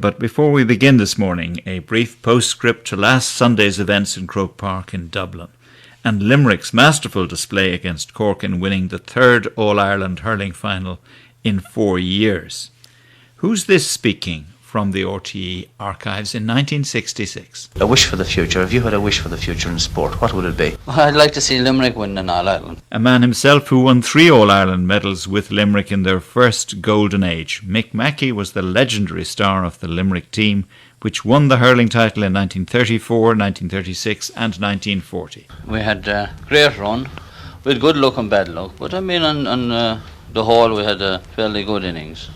But before we begin this morning, a brief postscript to last Sunday's events in Croke Park in Dublin, and Limerick's masterful display against Cork in winning the third All-Ireland hurling final in 4 years. Who's this speaking from the RTE archives in 1966? A wish for the future. If you had a wish for the future in sport, what would it be? Well, I'd like to see Limerick win an All-Ireland. A man himself who won 3 All-Ireland medals with Limerick in their first golden age. Mick Mackay was the legendary star of the Limerick team, which won the hurling title in 1934, 1936 and 1940. We had a great run. We had good luck and bad luck, but I mean on the whole we had a fairly good innings.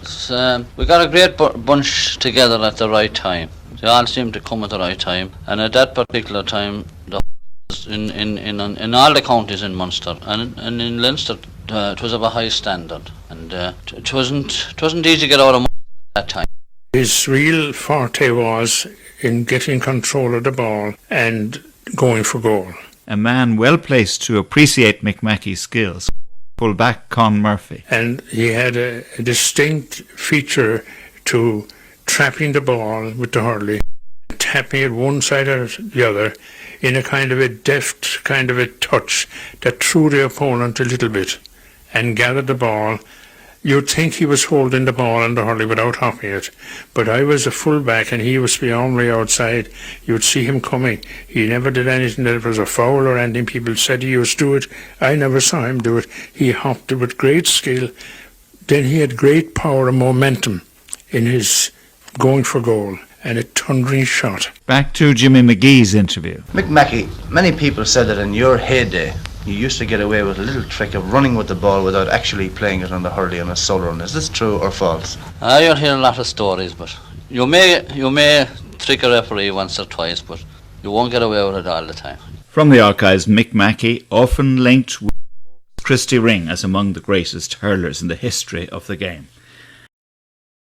We got a great bunch together at the right time. They all seemed to come at the right time, and at that particular time the in all the counties in Munster and in Leinster it was of a high standard, and it wasn't easy to get out of Munster at that time. His real forte was in getting control of the ball and going for goal. A man well placed to appreciate Mick Mackay's skills, full-back Con Murphy. And he had a distinct feature to trapping the ball with the hurley, tapping it one side or the other in a kind of a deft kind of a touch that threw the opponent a little bit and gathered the ball. You'd think he was holding the ball on the hurley without hopping it, but I was a full-back and he was beyond way outside. You'd see him coming. He never did anything that was a foul or anything. People said he used to do it. I never saw him do it. He hopped it with great skill. Then he had great power and momentum in his going for goal, and a thundering shot. Back to Jimmy McGee's interview. Mick Mackay, many people said that in your heyday you used to get away with a little trick of running with the ball without actually playing it on the hurley on a solo run. Is this true or false? You'll hear a lot of stories, but you may trick a referee once or twice, but you won't get away with it all the time. From the archives, Mick Mackay often linked with Christy Ring as among the greatest hurlers in the history of the game.